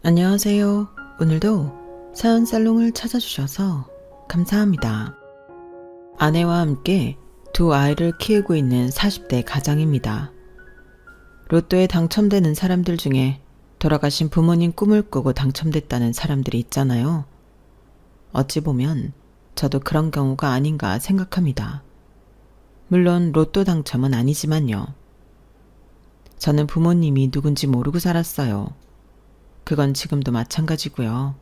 안녕하세요. 오늘도 사연 살롱을 찾아주셔서 감사합니다. 아내와 함께 두 아이를 키우고 있는 40대 가장입니다. 로또에 당첨되는 사람들 중에 돌아가신 부모님 꿈을 꾸고 당첨됐다는 사람들이 있잖아요. 어찌 보면 저도 그런 경우가 아닌가 생각합니다. 물론 로또 당첨은 아니지만요. 저는 부모님이 누군지 모르고 살았어요. 그건 지금도 마찬가지고요.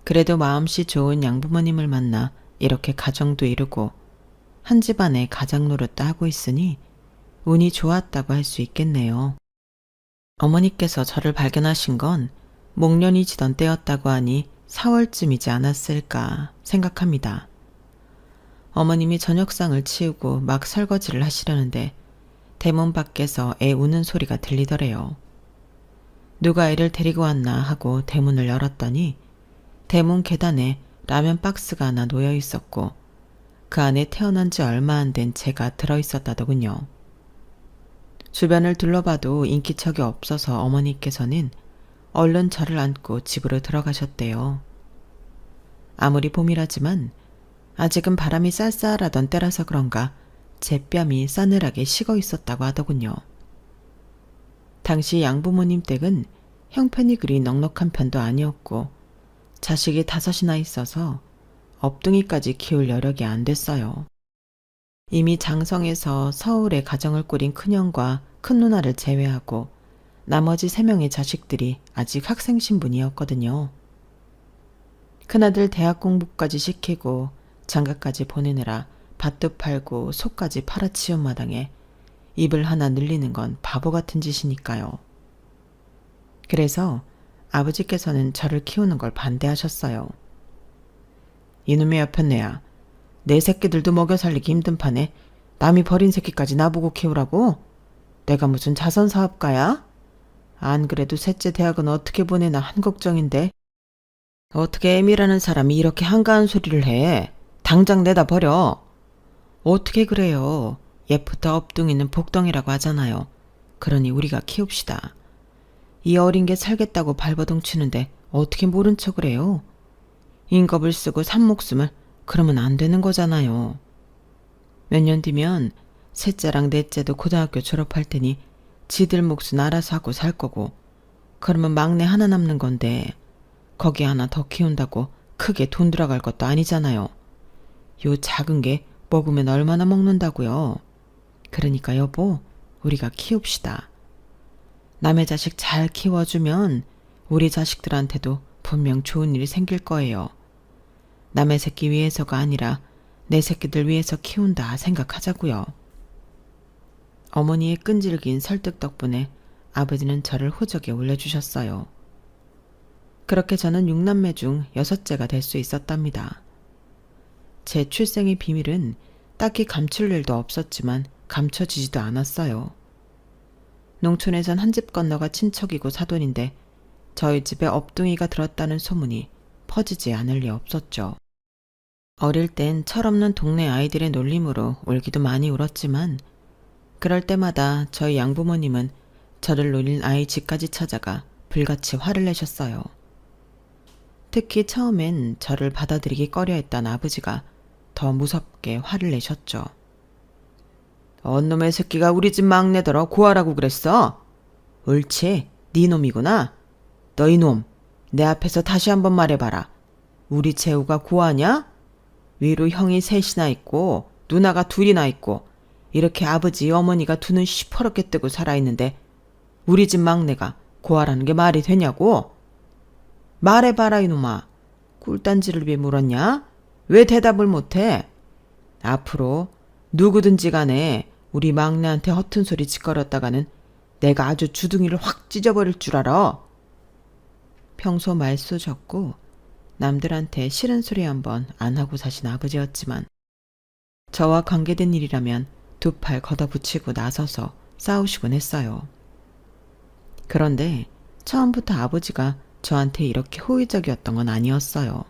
그래도 마음씨 좋은 양부모님을 만나 이렇게 가정도 이루고 한 집안의 가장 노릇도 하고 있으니 운이 좋았다고 할 수 있겠네요. 어머니께서 저를 발견하신 건 목련이 지던 때였다고 하니 4월쯤이지 않았을까 생각합니다. 어머님이 저녁상을 치우고 막 설거지를 하시려는데 대문 밖에서 애 우는 소리가 들리더래요. 누가 애를 데리고 왔나 하고 대문을 열었더니 대문 계단에 라면 박스가 하나 놓여 있었고 그 안에 태어난 지 얼마 안 된 제가 들어있었다더군요. 주변을 둘러봐도 인기척이 없어서 어머니께서는 얼른 저를 안고 집으로 들어가셨대요. 아무리 봄이라지만 아직은 바람이 쌀쌀하던 때라서 그런가 제 뺨이 싸늘하게 식어 있었다고 하더군요. 당시 양부모님 댁은 형편이 그리 넉넉한 편도 아니었고 자식이 5이나 있어서 업둥이까지 키울 여력이 안 됐어요. 이미 장성에서 서울에 가정을 꾸린 큰형과 큰 누나를 제외하고 나머지 3명의 자식들이 아직 학생 신분이었거든요. 큰아들 대학 공부까지 시키고 장가까지 보내느라 밭도 팔고 소까지 팔아치운 마당에 입을 하나 늘리는 건 바보 같은 짓이니까요. 그래서 아버지께서는 저를 키우는 걸 반대하셨어요. 이놈의 여편네야, 내 새끼들도 먹여 살리기 힘든 판에 남이 버린 새끼까지 나보고 키우라고? 내가 무슨 자선사업가야? 안 그래도 셋째 대학은 어떻게 보내나 한 걱정인데 어떻게 애미라는 사람이 이렇게 한가한 소리를 해? 당장 내다 버려. 어떻게 그래요? 옛부터 업둥이는 복덩이라고 하잖아요. 그러니 우리가 키웁시다. 이 어린 게 살겠다고 발버둥 치는데 어떻게 모른 척을 해요? 인겁을 쓰고 산 목숨을 그러면 안 되는 거잖아요. 몇 년 뒤면 셋째랑 넷째도 고등학교 졸업할 테니 지들 몫은 알아서 하고 살 거고 그러면 막내 하나 남는 건데 거기 하나 더 키운다고 크게 돈 들어갈 것도 아니잖아요. 요 작은 게 먹으면 얼마나 먹는다고요. 그러니까 여보, 우리가 키웁시다. 남의 자식 잘 키워주면 우리 자식들한테도 분명 좋은 일이 생길 거예요. 남의 새끼 위해서가 아니라 내 새끼들 위해서 키운다 생각하자고요. 어머니의 끈질긴 설득 덕분에 아버지는 저를 호적에 올려주셨어요. 그렇게 저는 6남매 중 6째가 될 수 있었답니다. 제 출생의 비밀은 딱히 감출 일도 없었지만 감춰지지도 않았어요. 농촌에선 한 집 건너가 친척이고 사돈인데 저희 집에 업둥이가 들었다는 소문이 퍼지지 않을 리 없었죠. 어릴 땐 철없는 동네 아이들의 놀림으로 울기도 많이 울었지만 그럴 때마다 저희 양부모님은 저를 놀린 아이 집까지 찾아가 불같이 화를 내셨어요. 특히 처음엔 저를 받아들이기 꺼려했던 아버지가 더 무섭게 화를 내셨죠. 언놈의 새끼가 우리 집 막내더러 고하라고 그랬어? 옳지, 네 놈이구나. 너 이놈, 내 앞에서 다시 한번 말해봐라. 우리 재우가 고하냐? 위로 형이 3이나 있고 누나가 2이나 있고 이렇게 아버지 어머니가 두 눈 시퍼렇게 뜨고 살아있는데 우리 집 막내가 고하라는 게 말이 되냐고? 말해봐라 이놈아. 꿀단지를 왜 물었냐? 왜 대답을 못해? 앞으로 누구든지 간에 우리 막내한테 허튼 소리 짓거렸다가는 내가 아주 주둥이를 확 찢어버릴 줄 알아. 평소 말수 적고 남들한테 싫은 소리 한번 안 하고 사신 아버지였지만 저와 관계된 일이라면 2팔 걷어붙이고 나서서 싸우시곤 했어요. 그런데 처음부터 아버지가 저한테 이렇게 호의적이었던 건 아니었어요.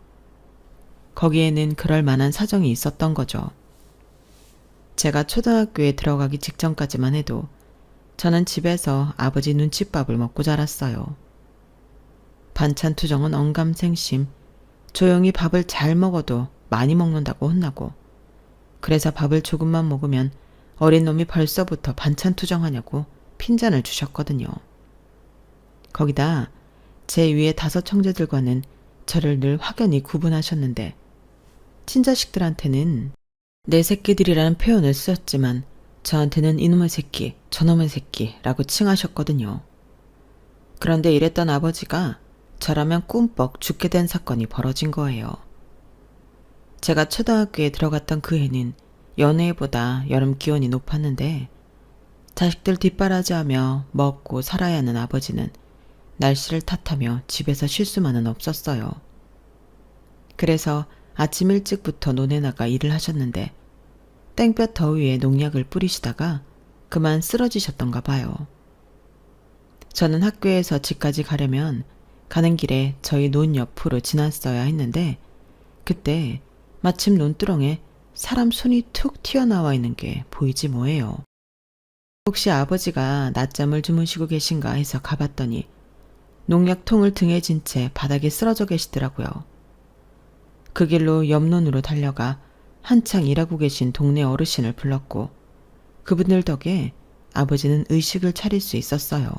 거기에는 그럴 만한 사정이 있었던 거죠. 제가 초등학교에 들어가기 직전까지만 해도 저는 집에서 아버지 눈칫밥을 먹고 자랐어요. 반찬 투정은 언감생심, 조용히 밥을 잘 먹어도 많이 먹는다고 혼나고, 그래서 밥을 조금만 먹으면 어린 놈이 벌써부터 반찬 투정하냐고 핀잔을 주셨거든요. 거기다 제 위에 5 형제들과는 저를 늘 확연히 구분하셨는데, 친자식들한테는 내 새끼들이라는 표현을 쓰셨지만 저한테는 이놈의 새끼, 저놈의 새끼라고 칭하셨거든요. 그런데 이랬던 아버지가 저라면 꿈뻑 죽게 된 사건이 벌어진 거예요. 제가 초등학교에 들어갔던 그 해는 연애보다 여름 기온이 높았는데, 자식들 뒷바라지하며 먹고 살아야 하는 아버지는 날씨를 탓하며 집에서 쉴 수만은 없었어요. 그래서 아침 일찍부터 논에 나가 일을 하셨는데, 땡볕 더위에 농약을 뿌리시다가 그만 쓰러지셨던가 봐요. 저는 학교에서 집까지 가려면 가는 길에 저희 논 옆으로 지났어야 했는데, 그때 마침 논두렁에 사람 손이 툭 튀어나와 있는 게 보이지 뭐예요. 혹시 아버지가 낮잠을 주무시고 계신가 해서 가봤더니 농약통을 등에 진 채 바닥에 쓰러져 계시더라고요. 그 길로 옆논으로 달려가 한창 일하고 계신 동네 어르신을 불렀고, 그분들 덕에 아버지는 의식을 차릴 수 있었어요.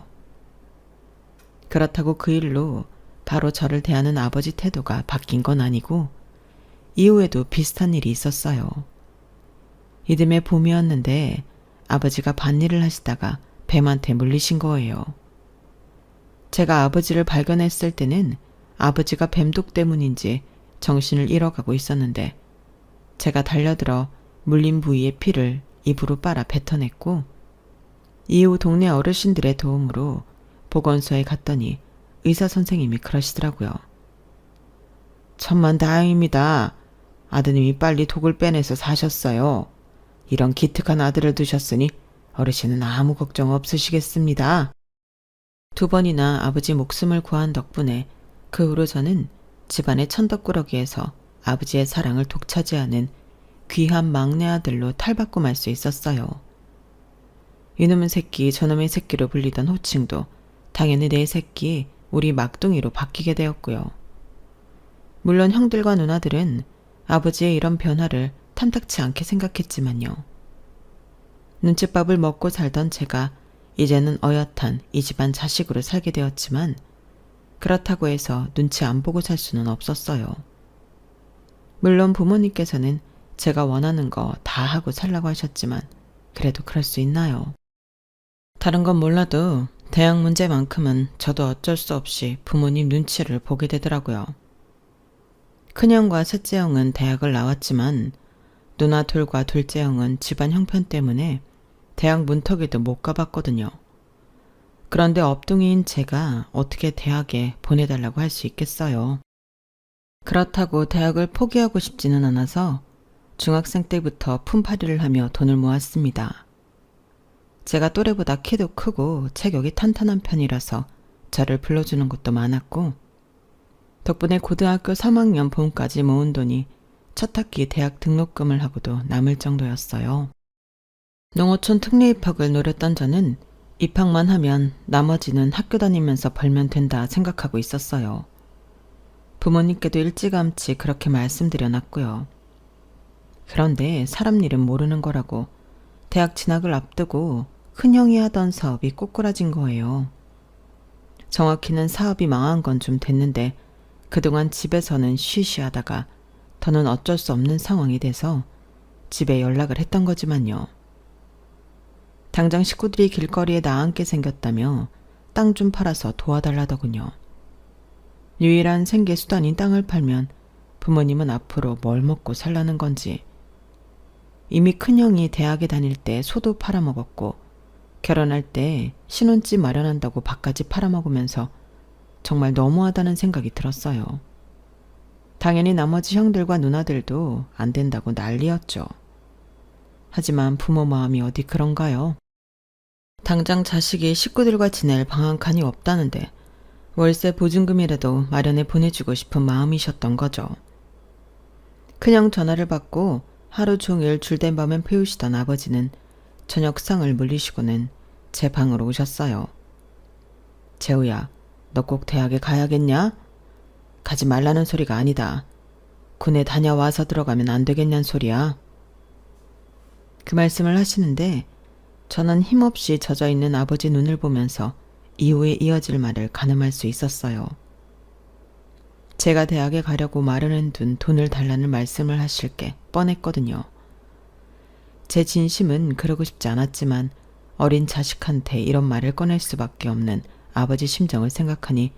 그렇다고 그 일로 바로 저를 대하는 아버지 태도가 바뀐 건 아니고, 이후에도 비슷한 일이 있었어요. 이듬해 봄이었는데 아버지가 밭일을 하시다가 뱀한테 물리신 거예요. 제가 아버지를 발견했을 때는 아버지가 뱀독 때문인지 정신을 잃어가고 있었는데, 제가 달려들어 물린 부위의 피를 입으로 빨아 뱉어냈고, 이후 동네 어르신들의 도움으로 보건소에 갔더니 의사 선생님이 그러시더라고요. 천만다행입니다. 아드님이 빨리 독을 빼내서 사셨어요. 이런 기특한 아들을 두셨으니 어르신은 아무 걱정 없으시겠습니다. 2번이나 아버지 목숨을 구한 덕분에 그 후로 저는 집안의 천덕꾸러기에서 아버지의 사랑을 독차지하는 귀한 막내 아들로 탈바꿈 할 수 있었어요. 이놈의 새끼, 저놈의 새끼로 불리던 호칭도 당연히 내 새끼, 우리 막둥이로 바뀌게 되었고요. 물론 형들과 누나들은 아버지의 이런 변화를 탐탁치 않게 생각했지만요. 눈칫밥을 먹고 살던 제가 이제는 어엿한 이 집안 자식으로 살게 되었지만, 그렇다고 해서 눈치 안 보고 살 수는 없었어요. 물론 부모님께서는 제가 원하는 거 다 하고 살라고 하셨지만, 그래도 그럴 수 있나요? 다른 건 몰라도 대학 문제만큼은 저도 어쩔 수 없이 부모님 눈치를 보게 되더라고요. 큰형과 셋째 형은 대학을 나왔지만 누나 둘과 둘째 형은 집안 형편 때문에 대학 문턱에도 못 가봤거든요. 그런데 업둥이인 제가 어떻게 대학에 보내달라고 할 수 있겠어요. 그렇다고 대학을 포기하고 싶지는 않아서 중학생 때부터 품팔이를 하며 돈을 모았습니다. 제가 또래보다 키도 크고 체격이 탄탄한 편이라서 저를 불러주는 곳도 많았고, 덕분에 고등학교 3학년 봄까지 모은 돈이 첫 학기 대학 등록금을 하고도 남을 정도였어요. 농어촌 특례 입학을 노렸던 저는 입학만 하면 나머지는 학교 다니면서 벌면 된다 생각하고 있었어요. 부모님께도 일찌감치 그렇게 말씀드려놨고요. 그런데 사람 일은 모르는 거라고 대학 진학을 앞두고 큰형이 하던 사업이 꼬꾸라진 거예요. 정확히는 사업이 망한 건 좀 됐는데, 그동안 집에서는 쉬쉬하다가 더는 어쩔 수 없는 상황이 돼서 집에 연락을 했던 거지만요. 당장 식구들이 길거리에 나앉게 생겼다며 땅 좀 팔아서 도와달라더군요. 유일한 생계 수단인 땅을 팔면 부모님은 앞으로 뭘 먹고 살라는 건지. 이미 큰형이 대학에 다닐 때 소도 팔아먹었고, 결혼할 때 신혼집 마련한다고 밥까지 팔아먹으면서 정말 너무하다는 생각이 들었어요. 당연히 나머지 형들과 누나들도 안 된다고 난리였죠. 하지만 부모 마음이 어디 그런가요? 당장 자식이 식구들과 지낼 방 한 칸이 없다는데 월세 보증금이라도 마련해 보내주고 싶은 마음이셨던 거죠. 그냥 전화를 받고 하루 종일 줄된 밤을 피우시던 아버지는 저녁상을 물리시고는 제 방으로 오셨어요. 재우야, 너 꼭 대학에 가야겠냐? 가지 말라는 소리가 아니다. 군에 다녀와서 들어가면 안 되겠냐는 소리야. 그 말씀을 하시는데 저는 힘없이 젖어있는 아버지 눈을 보면서 이후에 이어질 말을 가늠할 수 있었어요. 제가 대학에 가려고 마련해둔 돈을 달라는 말씀을 하실 게 뻔했거든요. 제 진심은 그러고 싶지 않았지만 어린 자식한테 이런 말을 꺼낼 수밖에 없는 아버지 심정을 생각하니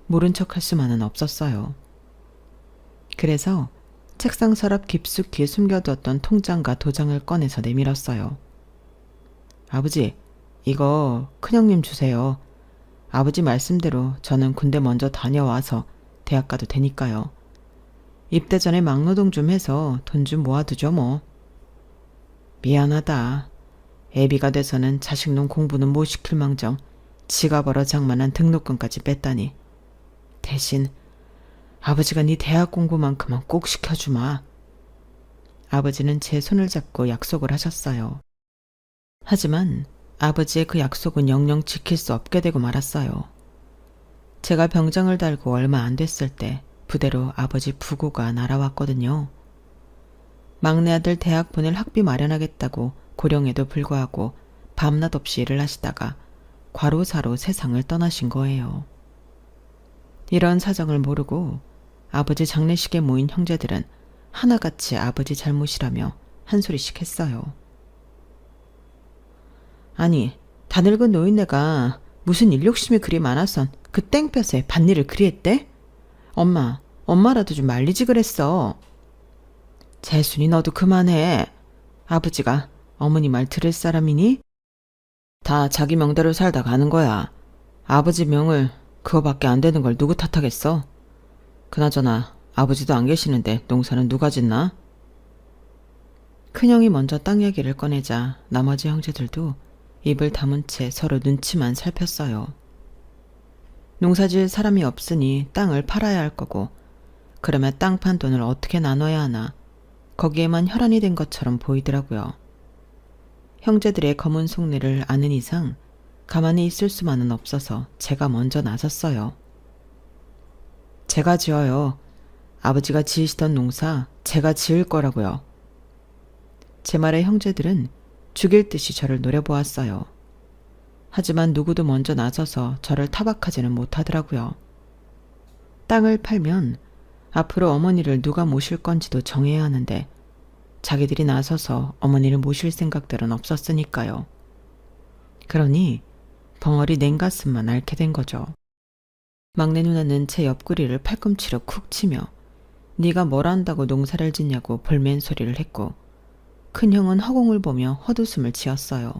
모른 척할 수만은 없었어요. 그래서 책상 서랍 깊숙이 숨겨두었던 통장과 도장을 꺼내서 내밀었어요. 아버지, 이거 큰형님 주세요. 아버지 말씀대로 저는 군대 먼저 다녀와서 대학 가도 되니까요. 입대 전에 막노동 좀 해서 돈 좀 모아두죠 뭐. 미안하다. 애비가 돼서는 자식놈 공부는 못 시킬 망정 지가 벌어 장만한 등록금까지 뺐다니. 대신 아버지가 네 대학 공부만큼은 꼭 시켜주마. 아버지는 제 손을 잡고 약속을 하셨어요. 하지만 아버지의 그 약속은 영영 지킬 수 없게 되고 말았어요. 제가 병장을 달고 얼마 안 됐을 때 부대로 아버지 부고가 날아왔거든요. 막내 아들 대학 보낼 학비 마련하겠다고 고령에도 불구하고 밤낮 없이 일을 하시다가 과로사로 세상을 떠나신 거예요. 이런 사정을 모르고 아버지 장례식에 모인 형제들은 하나같이 아버지 잘못이라며 한 소리씩 했어요. 아니, 다 늙은 노인네가 무슨 일 욕심이 그리 많아선 그 땡볕에 밭일을 그리 했대? 엄마라도 좀 말리지 그랬어. 재순이 너도 그만해. 아버지가 어머니 말 들을 사람이니? 다 자기 명대로 살다 가는 거야. 아버지 명을 그거밖에 안 되는 걸 누구 탓하겠어? 그나저나 아버지도 안 계시는데 농사는 누가 짓나? 큰형이 먼저 땅 얘기를 꺼내자 나머지 형제들도 입을 다문 채 서로 눈치만 살폈어요. 농사지을 사람이 없으니 땅을 팔아야 할 거고 그러면 땅 판 돈을 어떻게 나눠야 하나 거기에만 혈안이 된 것처럼 보이더라고요. 형제들의 검은 속내를 아는 이상 가만히 있을 수만은 없어서 제가 먼저 나섰어요. 제가 지어요. 아버지가 지으시던 농사 제가 지을 거라고요. 제 말에 형제들은 죽일 듯이 저를 노려보았어요. 하지만 누구도 먼저 나서서 저를 타박하지는 못하더라고요. 땅을 팔면 앞으로 어머니를 누가 모실 건지도 정해야 하는데 자기들이 나서서 어머니를 모실 생각들은 없었으니까요. 그러니 벙어리 냉가슴만 앓게 된 거죠. 막내 누나는 제 옆구리를 팔꿈치로 쿡 치며 네가 뭘 안다고 농사를 짓냐고 볼멘 소리를 했고 큰형은 허공을 보며 헛웃음을 지었어요.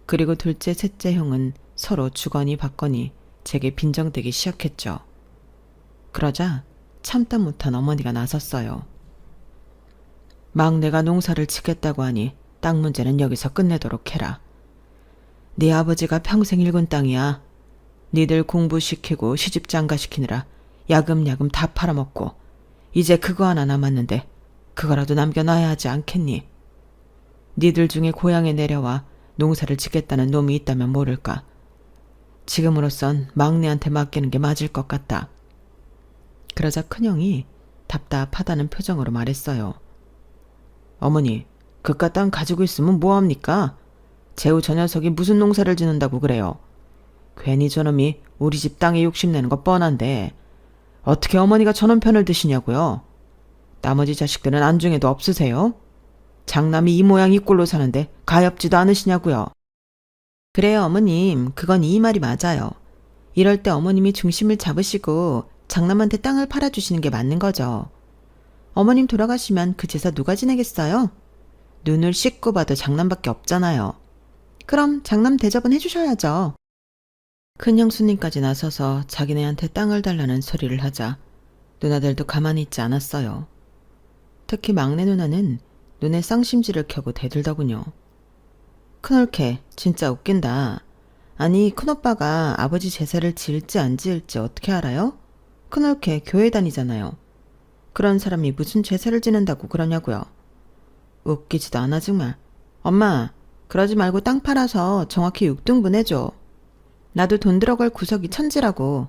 그리고 둘째, 셋째 형은 서로 주거니 받거니 제게 빈정대기 시작했죠. 그러자 참다 못한 어머니가 나섰어요. 막내가 농사를 짓겠다고 하니 땅 문제는 여기서 끝내도록 해라. 네 아버지가 평생 일군 땅이야. 니들 공부시키고 시집장가시키느라 야금야금 다 팔아먹고 이제 그거 하나 남았는데 그거라도 남겨놔야 하지 않겠니? 니들 중에 고향에 내려와 농사를 짓겠다는 놈이 있다면 모를까. 지금으로선 막내한테 맡기는 게 맞을 것 같다. 그러자 큰형이 답답하다는 표정으로 말했어요. 어머니, 그깟 땅 가지고 있으면 뭐합니까? 재우 저 녀석이 무슨 농사를 짓는다고 그래요. 괜히 저놈이 우리 집 땅에 욕심내는 거 뻔한데 어떻게 어머니가 저놈 편을 드시냐고요? 나머지 자식들은 안중에도 없으세요? 장남이 이 모양 이 꼴로 사는데 가엾지도 않으시냐고요? 그래요 어머님, 그건 이 말이 맞아요. 이럴 때 어머님이 중심을 잡으시고 장남한테 땅을 팔아주시는 게 맞는 거죠. 어머님 돌아가시면 그 제사 누가 지내겠어요? 눈을 씻고 봐도 장남밖에 없잖아요. 그럼 장남 대접은 해주셔야죠. 큰 형수님까지 나서서 자기네한테 땅을 달라는 소리를 하자 누나들도 가만히 있지 않았어요. 특히 막내 누나는 눈에 쌍심지를 켜고 대들더군요. 큰올케 진짜 웃긴다. 아니 큰오빠가 아버지 제사를 지을지 안 지을지 어떻게 알아요? 큰올케 교회 다니잖아요. 그런 사람이 무슨 제사를 지낸다고 그러냐고요. 웃기지도 않아 정말. 엄마 그러지 말고 땅 팔아서 정확히 6등분 해줘. 나도 돈 들어갈 구석이 천지라고.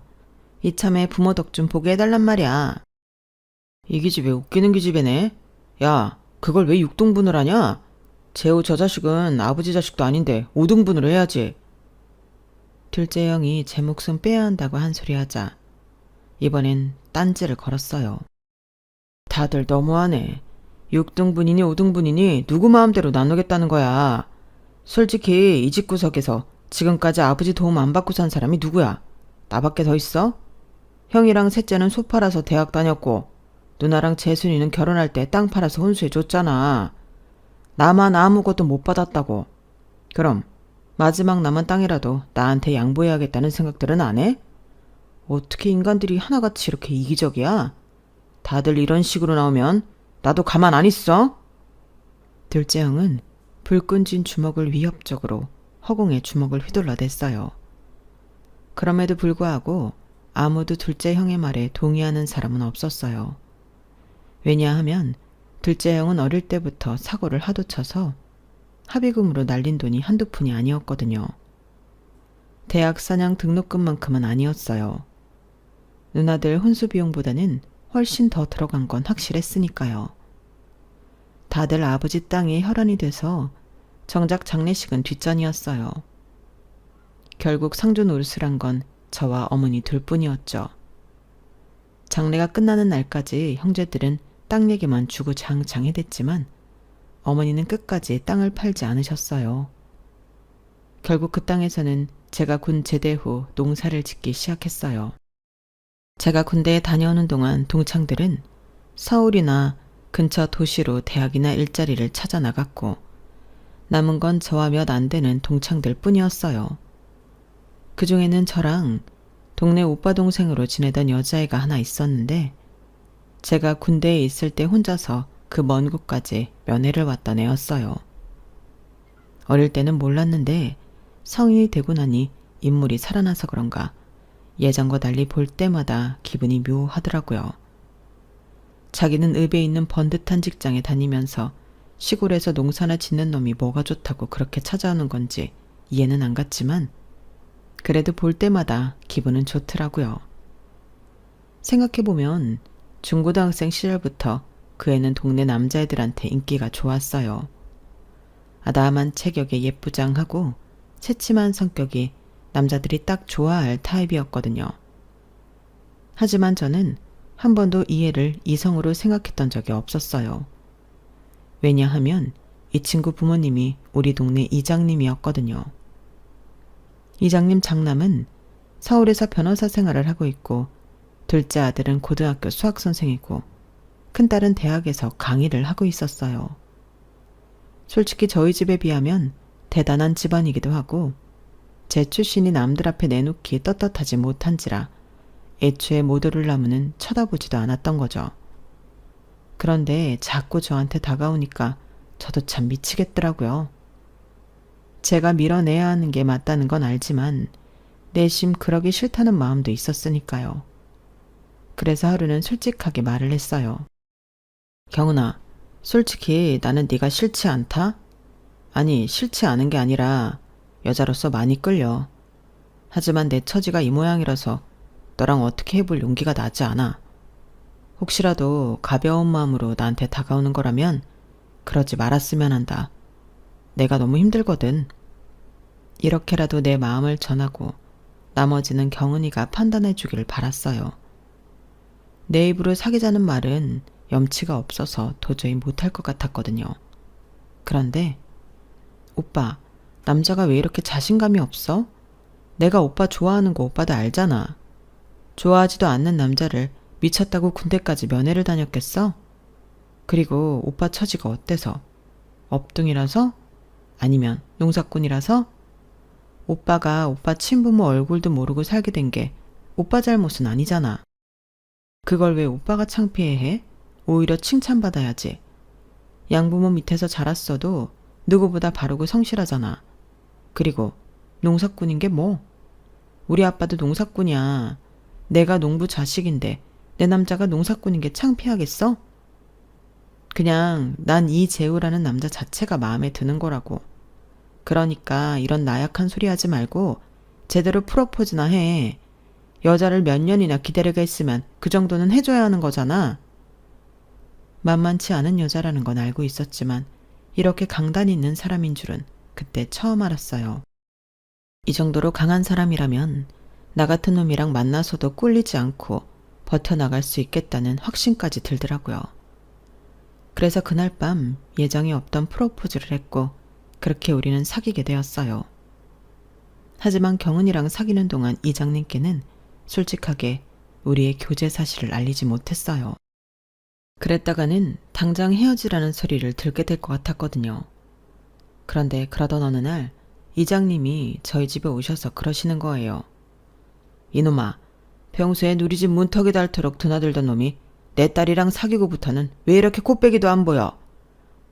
이참에 부모 덕 좀 보게 해달란 말이야. 이 기집애 웃기는 기집애네. 야, 그걸 왜 6등분을 하냐? 재호 저 자식은 아버지 자식도 아닌데 5등분으로 해야지. 둘째 형이 제 목숨 빼야 한다고 한 소리 하자 이번엔 딴지를 걸었어요. 다들 너무하네. 6등분이니 5등분이니 누구 마음대로 나누겠다는 거야. 솔직히 이 집구석에서 지금까지 아버지 도움 안 받고 산 사람이 누구야? 나밖에 더 있어? 형이랑 셋째는 소 팔아서 대학 다녔고 누나랑 재순이는 결혼할 때 땅 팔아서 혼수해줬잖아. 나만 아무것도 못 받았다고. 그럼 마지막 남은 땅이라도 나한테 양보해야겠다는 생각들은 안 해? 어떻게 인간들이 하나같이 이렇게 이기적이야? 다들 이런 식으로 나오면 나도 가만 안 있어. 둘째 형은 불끈 쥔 주먹을 위협적으로 허공에 주먹을 휘둘러댔어요. 그럼에도 불구하고 아무도 둘째 형의 말에 동의하는 사람은 없었어요. 왜냐하면 둘째 형은 어릴 때부터 사고를 하도 쳐서 합의금으로 날린 돈이 한두 푼이 아니었거든요. 대학 사냥 등록금만큼은 아니었어요. 누나들 혼수 비용보다는 훨씬 더 들어간 건 확실했으니까요. 다들 아버지 땅에 혈안이 돼서 정작 장례식은 뒷전이었어요. 결국 상주 노릇을 한 건 저와 어머니 둘뿐이었죠. 장례가 끝나는 날까지 형제들은 땅 얘기만 주구장창해댔지만 어머니는 끝까지 땅을 팔지 않으셨어요. 결국 그 땅에서는 제가 군 제대 후 농사를 짓기 시작했어요. 제가 군대에 다녀오는 동안 동창들은 서울이나 근처 도시로 대학이나 일자리를 찾아 나갔고 남은 건 저와 몇 안 되는 동창들 뿐이었어요. 그 중에는 저랑 동네 오빠 동생으로 지내던 여자애가 하나 있었는데 제가 군대에 있을 때 혼자서 그 먼 곳까지 면회를 왔던 애였어요. 어릴 때는 몰랐는데 성인이 되고 나니 인물이 살아나서 그런가 예전과 달리 볼 때마다 기분이 묘하더라고요. 자기는 읍에 있는 번듯한 직장에 다니면서 시골에서 농사나 짓는 놈이 뭐가 좋다고 그렇게 찾아오는 건지 이해는 안 갔지만 그래도 볼 때마다 기분은 좋더라고요. 생각해보면 중고등학생 시절부터 그 애는 동네 남자애들한테 인기가 좋았어요. 아담한 체격에 예쁘장하고 새침한 성격이 남자들이 딱 좋아할 타입이었거든요. 하지만 저는 한 번도 이 애를 이성으로 생각했던 적이 없었어요. 왜냐하면 이 친구 부모님이 우리 동네 이장님이었거든요. 이장님 장남은 서울에서 변호사 생활을 하고 있고 둘째 아들은 고등학교 수학선생이고 큰딸은 대학에서 강의를 하고 있었어요. 솔직히 저희 집에 비하면 대단한 집안이기도 하고 제 출신이 남들 앞에 내놓기 떳떳하지 못한지라 애초에 모도를 나무는 쳐다보지도 않았던 거죠. 그런데 자꾸 저한테 다가오니까 저도 참 미치겠더라고요. 제가 밀어내야 하는 게 맞다는 건 알지만 내심 그러기 싫다는 마음도 있었으니까요. 그래서 하루는 솔직하게 말을 했어요. 경은아, 솔직히 나는 네가 싫지 않다? 아니, 싫지 않은 게 아니라 여자로서 많이 끌려. 하지만 내 처지가 이 모양이라서 너랑 어떻게 해볼 용기가 나지 않아. 혹시라도 가벼운 마음으로 나한테 다가오는 거라면 그러지 말았으면 한다. 내가 너무 힘들거든. 이렇게라도 내 마음을 전하고 나머지는 경은이가 판단해 주기를 바랐어요. 내 입으로 사귀자는 말은 염치가 없어서 도저히 못할 것 같았거든요. 그런데 오빠, 남자가 왜 이렇게 자신감이 없어? 내가 오빠 좋아하는 거 오빠도 알잖아. 좋아하지도 않는 남자를 미쳤다고 군대까지 면회를 다녔겠어? 그리고 오빠 처지가 어때서? 업둥이라서? 아니면 농사꾼이라서? 오빠가 오빠 친부모 얼굴도 모르고 살게 된 게 오빠 잘못은 아니잖아. 그걸 왜 오빠가 창피해해? 오히려 칭찬받아야지. 양부모 밑에서 자랐어도 누구보다 바르고 성실하잖아. 그리고 농사꾼인 게 뭐? 우리 아빠도 농사꾼이야. 내가 농부 자식인데 내 남자가 농사꾼인 게 창피하겠어? 그냥 난 이재우라는 남자 자체가 마음에 드는 거라고. 그러니까 이런 나약한 소리 하지 말고 제대로 프로포즈나 해. 여자를 몇 년이나 기다리게 했으면 그 정도는 해줘야 하는 거잖아. 만만치 않은 여자라는 건 알고 있었지만 이렇게 강단 있는 사람인 줄은 그때 처음 알았어요. 이 정도로 강한 사람이라면 나 같은 놈이랑 만나서도 꿀리지 않고 버텨나갈 수 있겠다는 확신까지 들더라고요. 그래서 그날 밤 예정이 없던 프로포즈를 했고 그렇게 우리는 사귀게 되었어요. 하지만 경은이랑 사귀는 동안 이장님께는 솔직하게 우리의 교제 사실을 알리지 못했어요. 그랬다가는 당장 헤어지라는 소리를 들게 될 것 같았거든요. 그런데 그러던 어느 날 이장님이 저희 집에 오셔서 그러시는 거예요. 이놈아, 평소에 우리 집 문턱에 닳도록 드나들던 놈이 내 딸이랑 사귀고부터는 왜 이렇게 콧배기도 안 보여?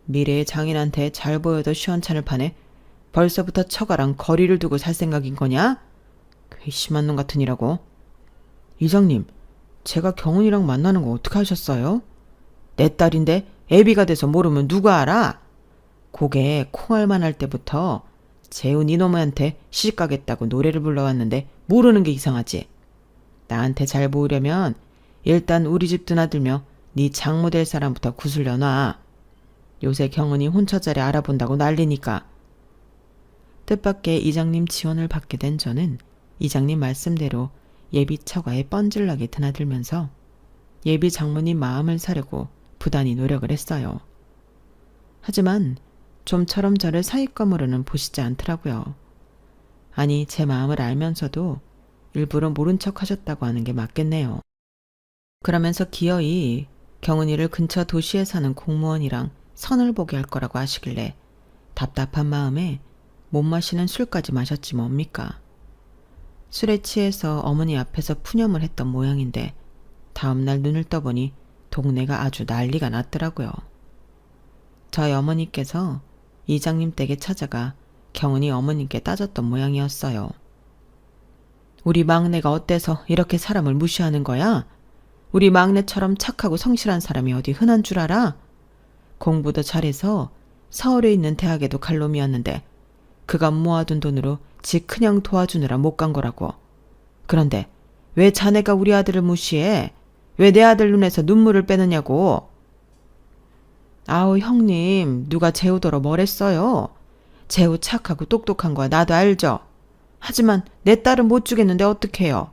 미래의 장인한테 잘 보여도 시원찮을 판에 벌써부터 처가랑 거리를 두고 살 생각인 거냐? 괘씸한 놈 같으니라고. 이장님, 제가 경은이랑 만나는 거 어떻게 하셨어요? 내 딸인데 애비가 돼서 모르면 누가 알아? 고개 콩알만 할 때부터 재훈 이놈한테 시집가겠다고 노래를 불러왔는데 모르는 게 이상하지. 나한테 잘 보이려면 일단 우리 집 드나들며 네 장모 될 사람부터 구슬려 놔. 요새 경은이 혼처자리 알아본다고 난리니까. 뜻밖의 이장님 지원을 받게 된 저는 이장님 말씀대로 예비 처가에 뻔질나게 드나들면서 예비 장모님 마음을 사려고 부단히 노력을 했어요. 하지만 좀처럼 저를 사윗감으로는 보시지 않더라고요. 아니, 제 마음을 알면서도 일부러 모른 척 하셨다고 하는 게 맞겠네요. 그러면서 기어이 경은이를 근처 도시에 사는 공무원이랑 선을 보게 할 거라고 하시길래 답답한 마음에 못 마시는 술까지 마셨지 뭡니까. 술에 취해서 어머니 앞에서 푸념을 했던 모양인데 다음날 눈을 떠보니 동네가 아주 난리가 났더라고요. 저희 어머니께서 이장님 댁에 찾아가 경은이 어머님께 따졌던 모양이었어요. 우리 막내가 어때서 이렇게 사람을 무시하는 거야? 우리 막내처럼 착하고 성실한 사람이 어디 흔한 줄 알아? 공부도 잘해서 서울에 있는 대학에도 갈 놈이었는데 그가 모아둔 돈으로 지 큰형 도와주느라 못 간 거라고. 그런데 왜 자네가 우리 아들을 무시해? 왜 내 아들 눈에서 눈물을 빼느냐고. 아우 형님, 누가 재우더러 뭐랬어요? 재우 착하고 똑똑한 거야 나도 알죠. 하지만 내 딸은 못 주겠는데 어떡해요.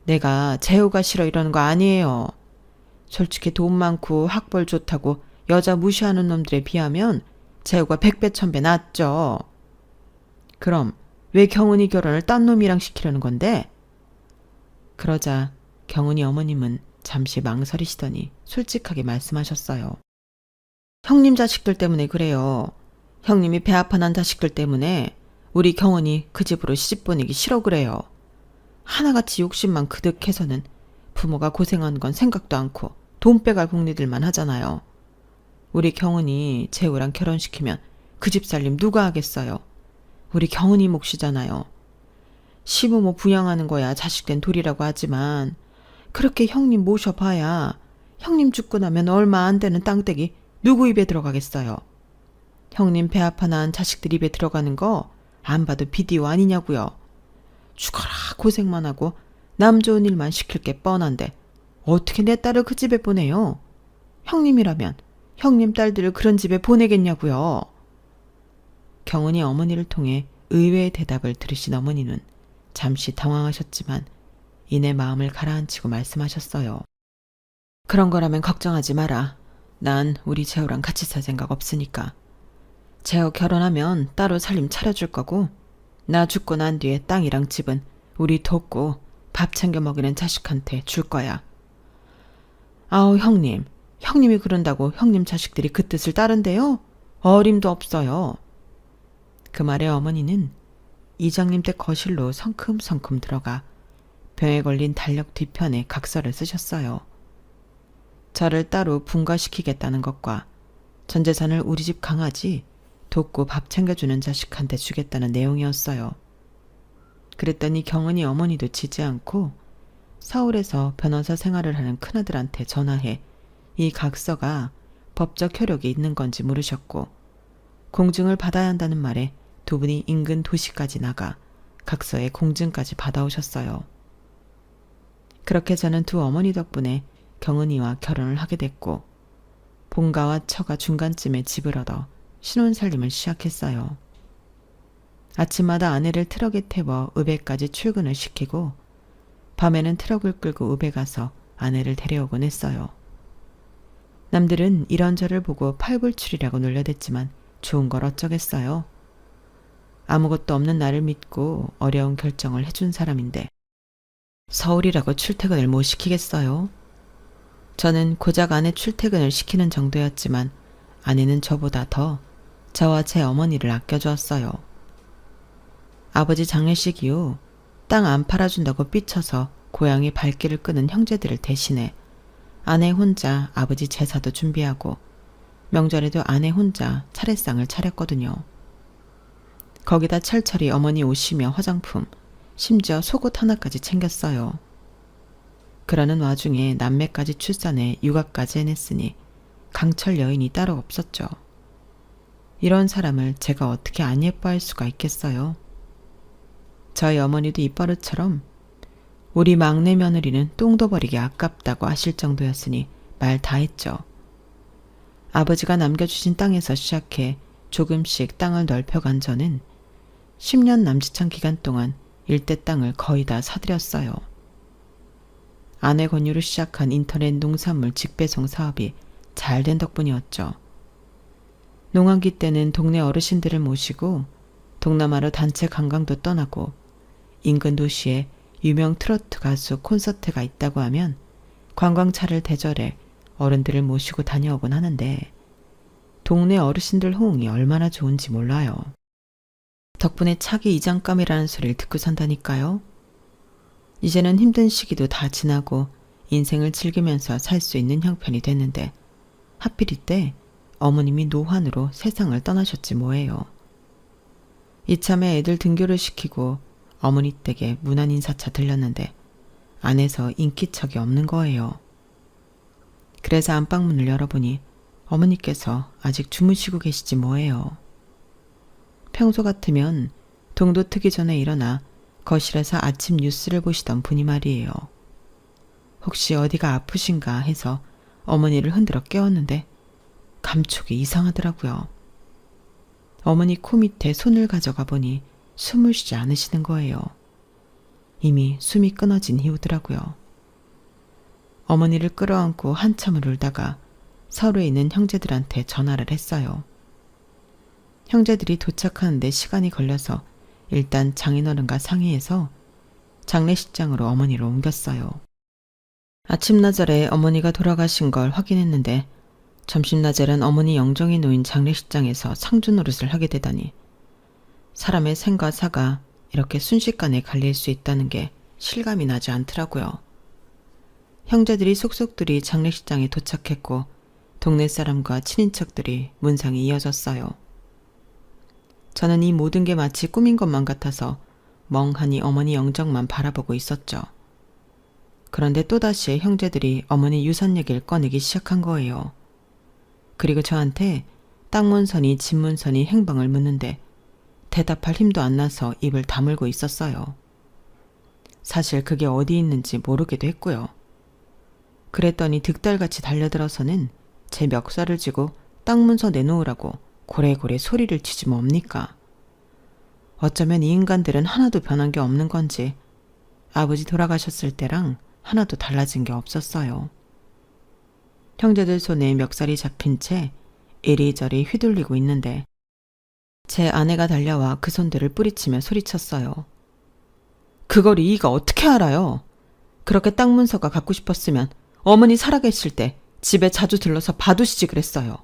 내가 재우가 싫어 이러는 거 아니에요. 솔직히 돈 많고 학벌 좋다고 여자 무시하는 놈들에 비하면 재우가 100배 1000배 낫죠. 그럼 왜 경은이 결혼을 딴 놈이랑 시키려는 건데? 그러자 경은이 어머님은 잠시 망설이시더니 솔직하게 말씀하셨어요. 형님 자식들 때문에 그래요. 형님이 배 아파 난 자식들 때문에 우리 경은이 그 집으로 시집 보내기 싫어 그래요. 하나같이 욕심만 그득해서는 부모가 고생하는 건 생각도 않고 돈 빼갈 궁리들만 하잖아요. 우리 경은이 재우랑 결혼시키면 그 집 살림 누가 하겠어요. 우리 경은이 몫이잖아요. 시부모 부양하는 거야 자식된 도리라고 하지만 그렇게 형님 모셔봐야 형님 죽고 나면 얼마 안 되는 땅떼기 누구 입에 들어가겠어요. 형님 배 아파 난 자식들 입에 들어가는 거 안 봐도 비디오 아니냐고요. 죽어라 고생만 하고 남 좋은 일만 시킬 게 뻔한데 어떻게 내 딸을 그 집에 보내요? 형님이라면 형님 딸들을 그런 집에 보내겠냐고요. 경은이 어머니를 통해 의외의 대답을 들으신 어머니는 잠시 당황하셨지만 이내 마음을 가라앉히고 말씀하셨어요. 그런 거라면 걱정하지 마라. 난 우리 재호랑 같이 살 생각 없으니까. 재호 결혼하면 따로 살림 차려줄 거고 나 죽고 난 뒤에 땅이랑 집은 우리 돕고 밥 챙겨 먹이는 자식한테 줄 거야. 아우 형님, 형님이 그런다고 형님 자식들이 그 뜻을 따른대요? 어림도 없어요. 그 말에 어머니는 이장님 댁 거실로 성큼성큼 들어가 병에 걸린 달력 뒤편에 각서를 쓰셨어요. 저를 따로 분가시키겠다는 것과 전 재산을 우리 집 강아지 돕고 밥 챙겨주는 자식한테 주겠다는 내용이었어요. 그랬더니 경은이 어머니도 지지 않고 서울에서 변호사 생활을 하는 큰아들한테 전화해 이 각서가 법적 효력이 있는 건지 물으셨고 공증을 받아야 한다는 말에 두 분이 인근 도시까지 나가 각서에 공증까지 받아오셨어요. 그렇게 저는 두 어머니 덕분에 경은이와 결혼을 하게 됐고 본가와 처가 중간쯤에 집을 얻어 신혼살림을 시작했어요. 아침마다 아내를 트럭에 태워 읍에까지 출근을 시키고 밤에는 트럭을 끌고 읍에 가서 아내를 데려오곤 했어요. 남들은 이런 저를 보고 팔불출이라고 놀려댔지만 좋은 걸 어쩌겠어요. 아무것도 없는 나를 믿고 어려운 결정을 해준 사람인데 서울이라고 출퇴근을 못 시키겠어요? 저는 고작 아내 출퇴근을 시키는 정도였지만 아내는 저보다 더 저와 제 어머니를 아껴주었어요. 아버지 장례식 이후 땅 안 팔아준다고 삐쳐서 고향의 발길을 끄는 형제들을 대신해 아내 혼자 아버지 제사도 준비하고 명절에도 아내 혼자 차례상을 차렸거든요. 거기다 철철이 어머니 옷이며 화장품, 심지어 속옷 하나까지 챙겼어요. 그러는 와중에 남매까지 출산해 육아까지 해냈으니 강철 여인이 따로 없었죠. 이런 사람을 제가 어떻게 안 예뻐할 수가 있겠어요. 저희 어머니도 입버릇처럼 우리 막내 며느리는 똥도 버리기 아깝다고 하실 정도였으니 말 다 했죠. 아버지가 남겨주신 땅에서 시작해 조금씩 땅을 넓혀간 저는 10년 남짓한 기간 동안 일대 땅을 거의 다 사들였어요. 아내 권유로 시작한 인터넷 농산물 직배송 사업이 잘 된 덕분이었죠. 농한기 때는 동네 어르신들을 모시고 동남아로 단체 관광도 떠나고 인근 도시에 유명 트로트 가수 콘서트가 있다고 하면 관광차를 대절해 어른들을 모시고 다녀오곤 하는데 동네 어르신들 호응이 얼마나 좋은지 몰라요. 덕분에 차기 이장감이라는 소리를 듣고 산다니까요. 이제는 힘든 시기도 다 지나고 인생을 즐기면서 살 수 있는 형편이 됐는데 하필 이때 어머님이 노환으로 세상을 떠나셨지 뭐예요. 이참에 애들 등교를 시키고 어머니 댁에 문안 인사차 들렸는데 안에서 인기척이 없는 거예요. 그래서 안방문을 열어보니 어머니께서 아직 주무시고 계시지 뭐예요. 평소 같으면 동도 트기 전에 일어나 거실에서 아침 뉴스를 보시던 분이 말이에요. 혹시 어디가 아프신가 해서 어머니를 흔들어 깨웠는데 감촉이 이상하더라고요. 어머니 코 밑에 손을 가져가 보니 숨을 쉬지 않으시는 거예요. 이미 숨이 끊어진 이유더라고요. 어머니를 끌어안고 한참을 울다가 서울에 있는 형제들한테 전화를 했어요. 형제들이 도착하는데 시간이 걸려서 일단 장인어른과 상의해서 장례식장으로 어머니를 옮겼어요. 아침나절에 어머니가 돌아가신 걸 확인했는데 점심나절엔 어머니 영정이 놓인 장례식장에서 상주 노릇을 하게 되다니 사람의 생과 사가 이렇게 순식간에 갈릴 수 있다는 게 실감이 나지 않더라고요. 형제들이 속속들이 장례식장에 도착했고 동네 사람과 친인척들이 문상이 이어졌어요. 저는 이 모든 게 마치 꿈인 것만 같아서 멍하니 어머니 영정만 바라보고 있었죠. 그런데 또다시 형제들이 어머니 유산 얘기를 꺼내기 시작한 거예요. 그리고 저한테 땅 문선이 집 문선이 행방을 묻는데 대답할 힘도 안 나서 입을 다물고 있었어요. 사실 그게 어디 있는지 모르기도 했고요. 그랬더니 득달같이 달려들어서는 제 멱살을 쥐고 땅 문서 내놓으라고 고래고래 소리를 치지 뭡니까. 어쩌면 이 인간들은 하나도 변한 게 없는 건지 아버지 돌아가셨을 때랑 하나도 달라진 게 없었어요. 형제들 손에 멱살이 잡힌 채 이리저리 휘둘리고 있는데 제 아내가 달려와 그 손들을 뿌리치며 소리쳤어요. 그걸 이이가 어떻게 알아요? 그렇게 땅 문서가 갖고 싶었으면 어머니 살아계실 때 집에 자주 들러서 봐두시지 그랬어요.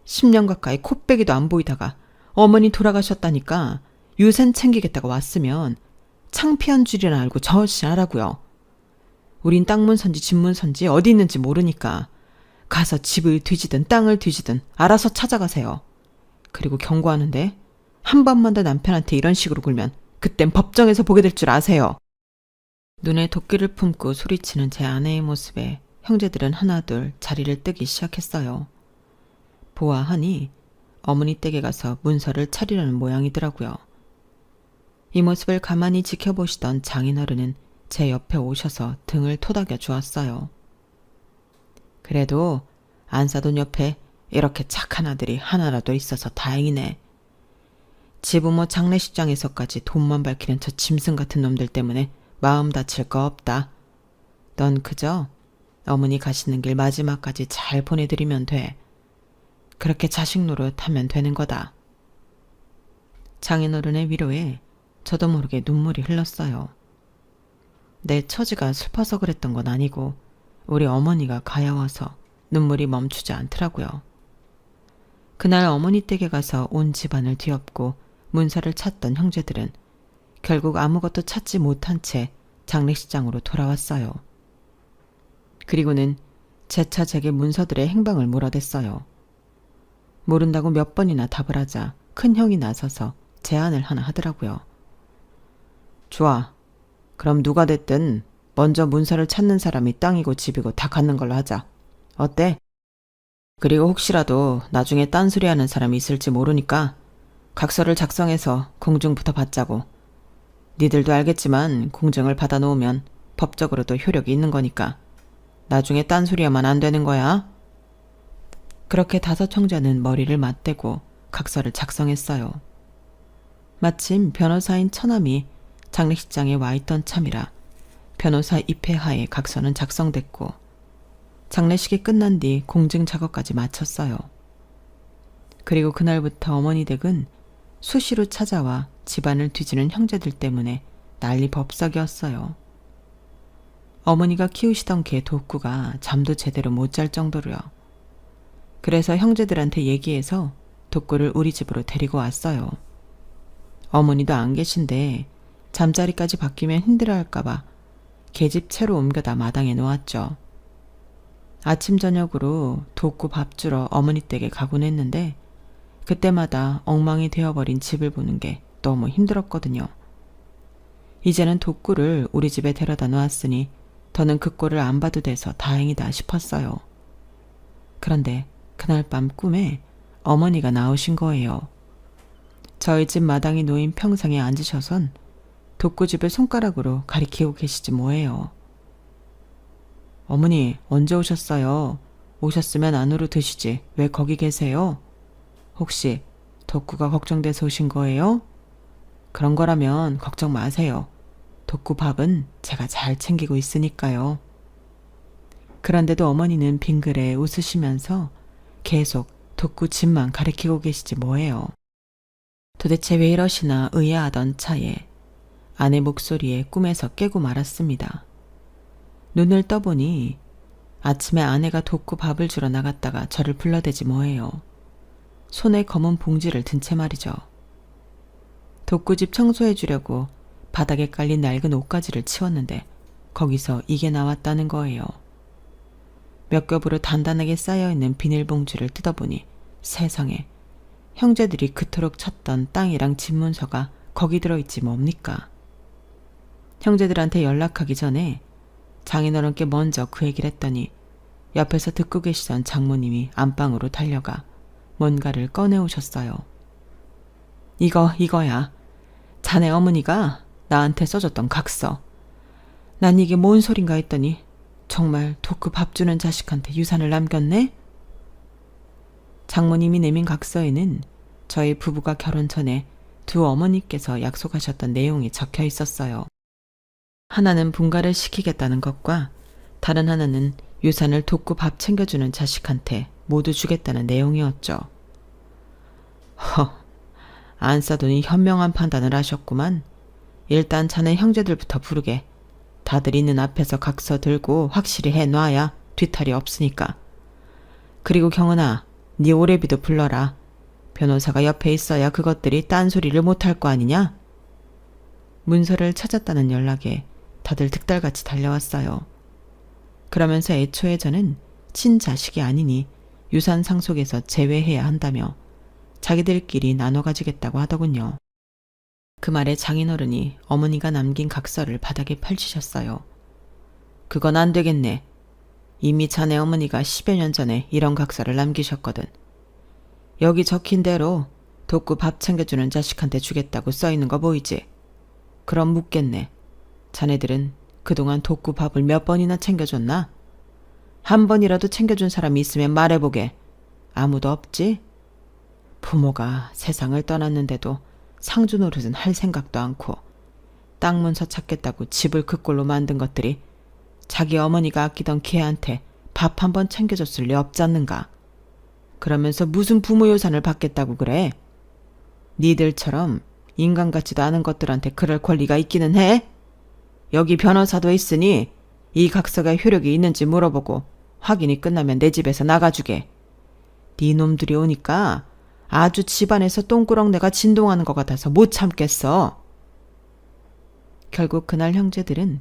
10년 가까이 콧배기도 안 보이다가 어머니 돌아가셨다니까 유산 챙기겠다고 왔으면 창피한 줄이나 알고 저어시 하라고요. 우린 땅 문서인지 집 문서인지 어디 있는지 모르니까 가서 집을 뒤지든 땅을 뒤지든 알아서 찾아가세요. 그리고 경고하는데 한 번만 더 남편한테 이런 식으로 굴면 그땐 법정에서 보게 될 줄 아세요. 눈에 도끼를 품고 소리치는 제 아내의 모습에 형제들은 하나둘 자리를 뜨기 시작했어요. 보아하니 어머니 댁에 가서 문서를 차리려는 모양이더라고요. 이 모습을 가만히 지켜보시던 장인어른은 제 옆에 오셔서 등을 토닥여 주었어요. 그래도 안사돈 옆에 이렇게 착한 아들이 하나라도 있어서 다행이네. 지부모 장례식장에서까지 돈만 밝히는 저 짐승 같은 놈들 때문에 마음 다칠 거 없다. 넌 그저 어머니 가시는 길 마지막까지 잘 보내드리면 돼. 그렇게 자식 노릇하면 되는 거다. 장인어른의 위로에 저도 모르게 눈물이 흘렀어요. 내 처지가 슬퍼서 그랬던 건 아니고 우리 어머니가 가여워서 눈물이 멈추지 않더라고요. 그날 어머니 댁에 가서 온 집안을 뒤엎고 문서를 찾던 형제들은 결국 아무것도 찾지 못한 채 장례식장으로 돌아왔어요. 그리고는 재차 제게 문서들의 행방을 물어댔어요. 모른다고 몇 번이나 답을 하자 큰 형이 나서서 제안을 하나 하더라고요. 좋아. 그럼 누가 됐든 먼저 문서를 찾는 사람이 땅이고 집이고 다 갖는 걸로 하자. 어때? 그리고 혹시라도 나중에 딴소리 하는 사람이 있을지 모르니까 각서를 작성해서 공증부터 받자고. 니들도 알겠지만 공증을 받아놓으면 법적으로도 효력이 있는 거니까 나중에 딴소리하면 안 되는 거야. 그렇게 5 형제는 머리를 맞대고 각서를 작성했어요. 마침 변호사인 처남이 장례식장에 와 있던 참이라 변호사 입회하에 각서는 작성됐고 장례식이 끝난 뒤 공증 작업까지 마쳤어요. 그리고 그날부터 어머니 댁은 수시로 찾아와 집안을 뒤지는 형제들 때문에 난리법석이었어요. 어머니가 키우시던 개 독구가 잠도 제대로 못 잘 정도로요. 그래서 형제들한테 얘기해서 독구를 우리 집으로 데리고 왔어요. 어머니도 안 계신데 잠자리까지 바뀌면 힘들어할까봐 개집 채로 옮겨다 마당에 놓았죠. 아침 저녁으로 독구 밥 주러 어머니 댁에 가곤 했는데 그때마다 엉망이 되어버린 집을 보는 게 너무 힘들었거든요. 이제는 독구를 우리 집에 데려다 놓았으니 더는 그 꼴을 안 봐도 돼서 다행이다 싶었어요. 그런데 그날 밤 꿈에 어머니가 나오신 거예요. 저희 집 마당에 놓인 평상에 앉으셔선 독구집을 손가락으로 가리키고 계시지 뭐예요. 어머니 언제 오셨어요? 오셨으면 안으로 드시지 왜 거기 계세요? 혹시 독구가 걱정돼서 오신 거예요? 그런 거라면 걱정 마세요. 독구 밥은 제가 잘 챙기고 있으니까요. 그런데도 어머니는 빙그레 웃으시면서 계속 독구 집만 가리키고 계시지 뭐예요. 도대체 왜 이러시나 의아하던 차에 아내 목소리에 꿈에서 깨고 말았습니다. 눈을 떠보니 아침에 아내가 독구 밥을 주러 나갔다가 저를 불러대지 뭐예요. 손에 검은 봉지를 든 채 말이죠. 독구집 청소해 주려고 바닥에 깔린 낡은 옷가지를 치웠는데 거기서 이게 나왔다는 거예요. 몇 겹으로 단단하게 쌓여있는 비닐봉지를 뜯어보니 세상에 형제들이 그토록 찾던 땅이랑 집 문서가 거기 들어있지 뭡니까. 형제들한테 연락하기 전에 장인어른께 먼저 그 얘기를 했더니 옆에서 듣고 계시던 장모님이 안방으로 달려가 뭔가를 꺼내오셨어요. 이거야. 자네 어머니가 나한테 써줬던 각서. 난 이게 뭔 소린가 했더니 정말 독구 밥 주는 자식한테 유산을 남겼네? 장모님이 내민 각서에는 저희 부부가 결혼 전에 두 어머니께서 약속하셨던 내용이 적혀 있었어요. 하나는 분가를 시키겠다는 것과 다른 하나는 유산을 독구 밥 챙겨주는 자식한테 모두 주겠다는 내용이었죠. 안사돈이 현명한 판단을 하셨구만. 일단 자네 형제들부터 부르게. 다들 있는 앞에서 각서 들고 확실히 해놔야 뒤탈이 없으니까. 그리고 경은아, 네 오래비도 불러라. 변호사가 옆에 있어야 그것들이 딴소리를 못할 거 아니냐? 문서를 찾았다는 연락에 다들 득달같이 달려왔어요. 그러면서 애초에 저는 친자식이 아니니 유산 상속에서 제외해야 한다며 자기들끼리 나눠 가지겠다고 하더군요. 그 말에 장인어른이 어머니가 남긴 각서를 바닥에 펼치셨어요. 그건 안 되겠네. 이미 자네 어머니가 10여 년 전에 이런 각서를 남기셨거든. 여기 적힌 대로 독구 밥 챙겨주는 자식한테 주겠다고 써있는 거 보이지? 그럼 묻겠네. 자네들은 그동안 독구 밥을 몇 번이나 챙겨줬나? 한 번이라도 챙겨준 사람이 있으면 말해보게. 아무도 없지? 부모가 세상을 떠났는데도 상주 노릇은 할 생각도 않고 땅 문서 찾겠다고 집을 그 꼴로 만든 것들이 자기 어머니가 아끼던 걔한테 밥 한 번 챙겨줬을 리 없지 않는가? 그러면서 무슨 부모 유산을 받겠다고 그래? 니들처럼 인간 같지도 않은 것들한테 그럴 권리가 있기는 해? 여기 변호사도 있으니 이 각서가 효력이 있는지 물어보고 확인이 끝나면 내 집에서 나가주게. 네 놈들이 오니까 아주 집안에서 똥꾸렁내가 진동하는 것 같아서 못 참겠어. 결국 그날 형제들은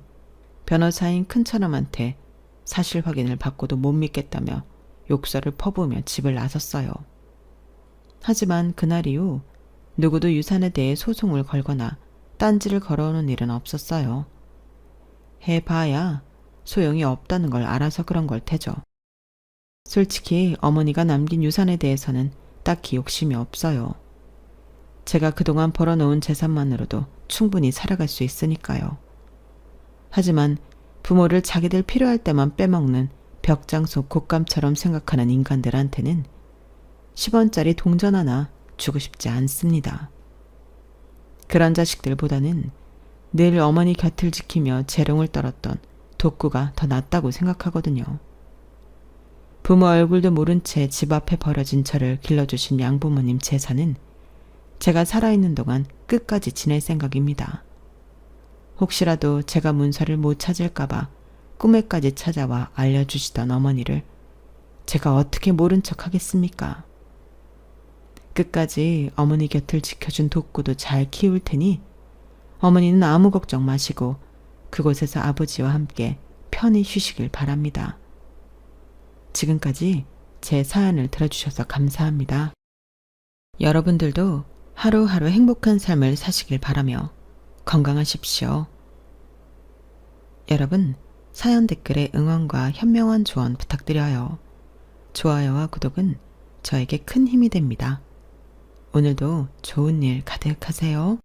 변호사인 큰처남한테 사실 확인을 받고도 못 믿겠다며 욕설을 퍼부으며 집을 나섰어요. 하지만 그날 이후 누구도 유산에 대해 소송을 걸거나 딴지를 걸어오는 일은 없었어요. 해봐야 소용이 없다는 걸 알아서 그런 걸 테죠. 솔직히 어머니가 남긴 유산에 대해서는 딱히 욕심이 없어요. 제가 그동안 벌어놓은 재산만으로도 충분히 살아갈 수 있으니까요. 하지만 부모를 자기들 필요할 때만 빼먹는 벽장 속 곶감처럼 생각하는 인간들한테는 10원짜리 동전 하나 주고 싶지 않습니다. 그런 자식들보다는 늘 어머니 곁을 지키며 재롱을 떨었던 독구가 더 낫다고 생각하거든요. 부모 얼굴도 모른 채 집 앞에 버려진 저를 길러주신 양부모님 재산은 제가 살아있는 동안 끝까지 지낼 생각입니다. 혹시라도 제가 문서를 못 찾을까봐 꿈에까지 찾아와 알려주시던 어머니를 제가 어떻게 모른 척 하겠습니까? 끝까지 어머니 곁을 지켜준 독구도 잘 키울 테니 어머니는 아무 걱정 마시고 그곳에서 아버지와 함께 편히 쉬시길 바랍니다. 지금까지 제 사연을 들어주셔서 감사합니다. 여러분들도 하루하루 행복한 삶을 사시길 바라며 건강하십시오. 여러분, 사연 댓글에 응원과 현명한 조언 부탁드려요. 좋아요와 구독은 저에게 큰 힘이 됩니다. 오늘도 좋은 일 가득하세요.